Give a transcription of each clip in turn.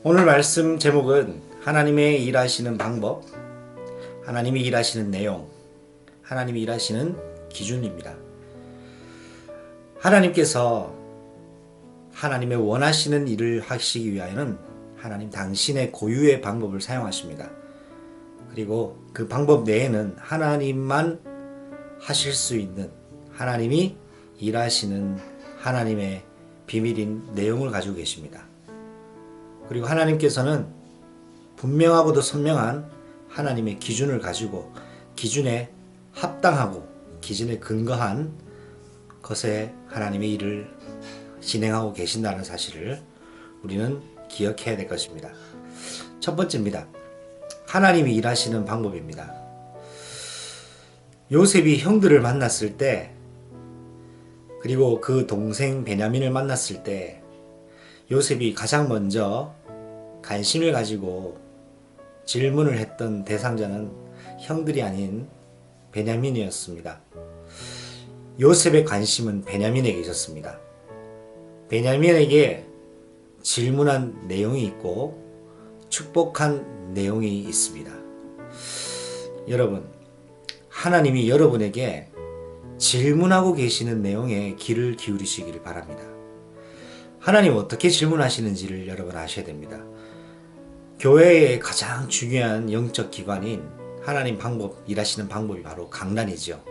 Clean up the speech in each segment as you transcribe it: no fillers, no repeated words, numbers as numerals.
오늘 말씀 제목은 하나님의 일하시는 방법, 하나님이 일하시는 내용, 하나님이 일하시는 기준입니다. 하나님께서 하나님의 원하시는 일을 하시기 위하여는 하나님 당신의 고유의 방법을 사용하십니다. 그리고 그 방법 내에는 하나님만 하실 수 있는, 하나님이 일하시는 하나님의 비밀인 내용을 가지고 계십니다. 그리고 하나님께서는 분명하고도 선명한 하나님의 기준을 가지고 기준에 합당하고 기준에 근거한 것에 하나님의 일을 진행하고 계신다는 사실을 우리는 기억해야 될 것입니다. 첫 번째입니다. 하나님이 일하시는 방법입니다. 요셉이 형들을 만났을 때, 그리고 그 동생 베냐민을 만났을 때 요셉이 가장 먼저 관심을 가지고 질문을 했던 대상자는 형들이 아닌 베냐민이었습니다. 요셉의 관심은 베냐민에게 있었습니다. 베냐민에게 질문한 내용이 있고 축복한 내용이 있습니다. 여러분, 하나님이 여러분에게 질문하고 계시는 내용에 귀를 기울이시기를 바랍니다. 하나님 어떻게 질문하시는지를 여러분 아셔야 됩니다. 교회의 가장 중요한 영적 기관인 하나님 방법, 일하시는 방법이 바로 강단이죠.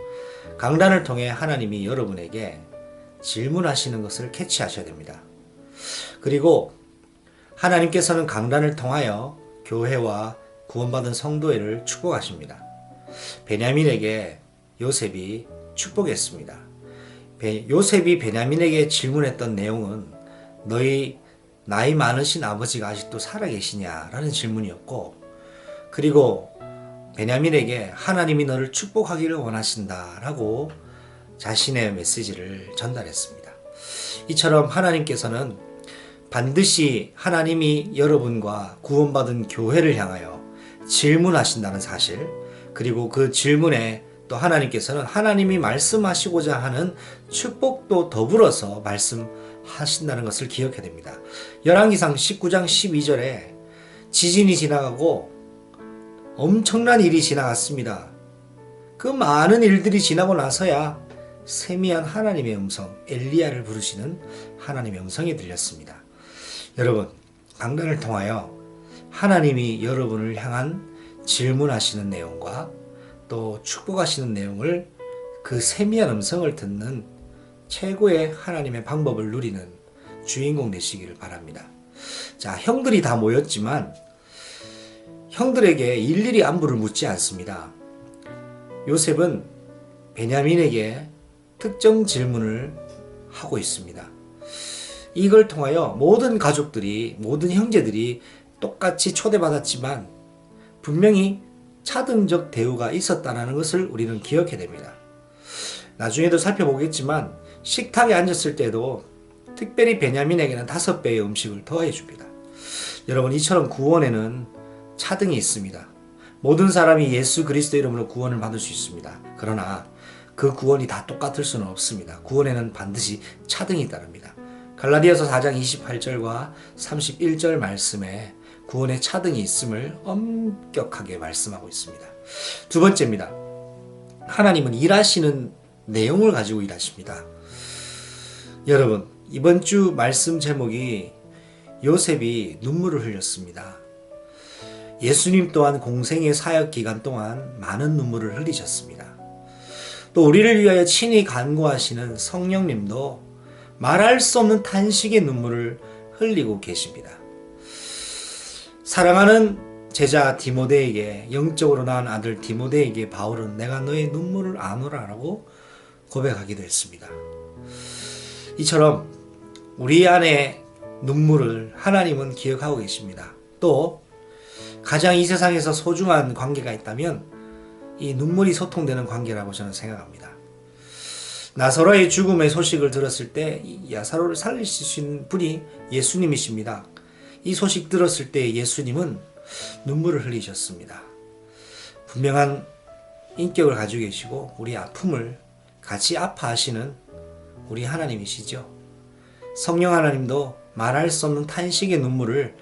강단을 통해 하나님이 여러분에게 질문하시는 것을 캐치하셔야 됩니다. 그리고 하나님께서는 강단을 통하여 교회와 구원받은 성도회를 축복하십니다. 베냐민에게 요셉이 축복했습니다. 요셉이 베냐민에게 질문했던 내용은 너희 나이 많으신 아버지가 아직도 살아계시냐? 라는 질문이었고, 그리고 베냐민에게 하나님이 너를 축복하기를 원하신다 라고 자신의 메시지를 전달했습니다. 이처럼 하나님께서는 반드시 하나님이 여러분과 구원받은 교회를 향하여 질문하신다는 사실, 그리고 그 질문에 또 하나님께서는 하나님이 말씀하시고자 하는 축복도 더불어서 말씀하신다는 것을 기억해야 됩니다. 열왕기상 19장 12절에 지진이 지나가고 엄청난 일이 지나갔습니다. 그 많은 일들이 지나고 나서야 세미한 하나님의 음성, 엘리야를 부르시는 하나님의 음성이 들렸습니다. 여러분, 강단을 통하여 하나님이 여러분을 향한 질문하시는 내용과 또 축복하시는 내용을, 그 세미한 음성을 듣는 최고의 하나님의 방법을 누리는 주인공 되시기를 바랍니다. 자, 형들이 다 모였지만 형들에게 일일이 안부를 묻지 않습니다. 요셉은 베냐민에게 특정 질문을 하고 있습니다. 이걸 통하여 모든 가족들이, 모든 형제들이 똑같이 초대받았지만 분명히 차등적 대우가 있었다는 것을 우리는 기억해야 됩니다. 나중에도 살펴보겠지만 식탁에 앉았을 때도 특별히 베냐민에게는 5배의 음식을 더해 줍니다. 여러분, 이처럼 구원에는 차등이 있습니다. 모든 사람이 예수 그리스도 이름으로 구원을 받을 수 있습니다. 그러나 그 구원이 다 똑같을 수는 없습니다. 구원에는 반드시 차등이 따릅니다. 갈라디아서 4장 28절과 31절 말씀에 구원의 차등이 있음을 엄격하게 말씀하고 있습니다. 두 번째입니다. 하나님은 일하시는 내용을 가지고 일하십니다. 여러분, 이번 주 말씀 제목이 요셉이 눈물을 흘렸습니다. 예수님 또한 공생의 사역 기간 동안 많은 눈물을 흘리셨습니다. 또 우리를 위하여 친히 간구하시는 성령님도 말할 수 없는 탄식의 눈물을 흘리고 계십니다. 사랑하는 제자 디모데에게, 영적으로 낳은 아들 디모데에게 바울은 내가 너의 눈물을 아노라 라고 고백하기도 했습니다. 이처럼 우리 안에 눈물을 하나님은 기억하고 계십니다. 또 가장 이 세상에서 소중한 관계가 있다면 이 눈물이 소통되는 관계라고 저는 생각합니다. 나사로의 죽음의 소식을 들었을 때 야사로를 살리실 수 있는 분이 예수님이십니다. 이 소식 들었을 때 예수님은 눈물을 흘리셨습니다. 분명한 인격을 가지고 계시고 우리 아픔을 같이 아파하시는 우리 하나님이시죠. 성령 하나님도 말할 수 없는 탄식의 눈물을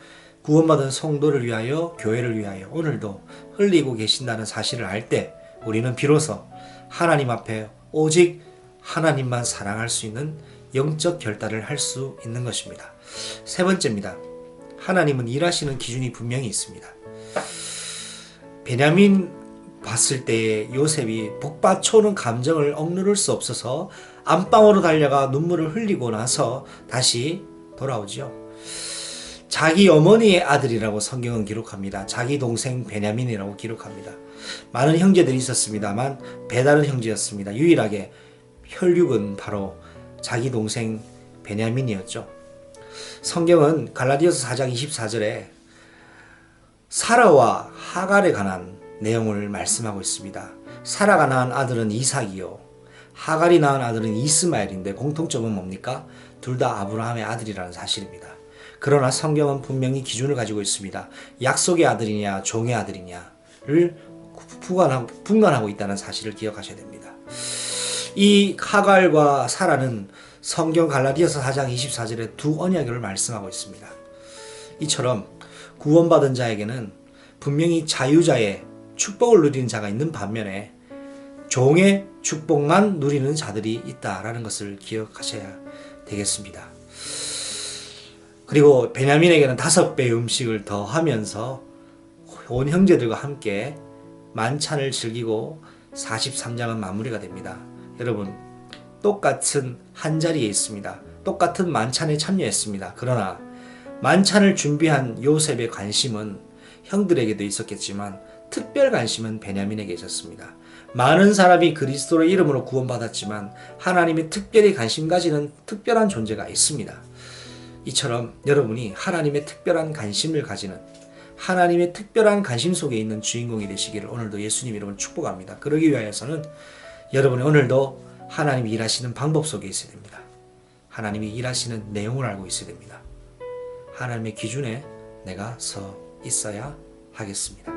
구원받은 성도를 위하여, 교회를 위하여 오늘도 흘리고 계신다는 사실을 알 때 우리는 비로소 하나님 앞에 오직 하나님만 사랑할 수 있는 영적 결단을 할 수 있는 것입니다. 세 번째입니다. 하나님은 일하시는 기준이 분명히 있습니다. 베냐민 봤을 때에 요셉이 북받쳐오는 감정을 억누를 수 없어서 안방으로 달려가 눈물을 흘리고 나서 다시 돌아오죠. 자기 어머니의 아들이라고 성경은 기록합니다. 자기 동생 베냐민이라고 기록합니다. 많은 형제들이 있었습니다만 배다른 형제였습니다. 유일하게 혈육은 바로 자기 동생 베냐민이었죠. 성경은 갈라디아서 4장 24절에 사라와 하갈에 관한 내용을 말씀하고 있습니다. 사라가 낳은 아들은 이삭이요 하갈이 낳은 아들은 이스마엘인데 공통점은 뭡니까? 둘 다 아브라함의 아들이라는 사실입니다. 그러나 성경은 분명히 기준을 가지고 있습니다. 약속의 아들이냐 종의 아들이냐를 분간하고 있다는 사실을 기억하셔야 됩니다. 이 하갈과 사라는 성경 갈라디아서 4장 24절에 두 언약을 말씀하고 있습니다. 이처럼 구원받은 자에게는 분명히 자유자의 축복을 누리는 자가 있는 반면에 종의 축복만 누리는 자들이 있다라는 것을 기억하셔야 되겠습니다. 그리고 베냐민에게는 5배의 음식을 더하면서 온 형제들과 함께 만찬을 즐기고 43장은 마무리가 됩니다. 여러분, 똑같은 한자리에 있습니다. 똑같은 만찬에 참여했습니다. 그러나 만찬을 준비한 요셉의 관심은 형들에게도 있었겠지만 특별 관심은 베냐민에게 있었습니다. 많은 사람이 그리스도의 이름으로 구원받았지만 하나님이 특별히 관심 가지는 특별한 존재가 있습니다. 이처럼 여러분이 하나님의 특별한 관심을 가지는 하나님의 특별한 관심 속에 있는 주인공이 되시기를 오늘도 예수님 이름으로 축복합니다. 그러기 위하여서는 여러분이 오늘도 하나님이 일하시는 방법 속에 있어야 됩니다. 하나님이 일하시는 내용을 알고 있어야 됩니다. 하나님의 기준에 내가 서 있어야 하겠습니다.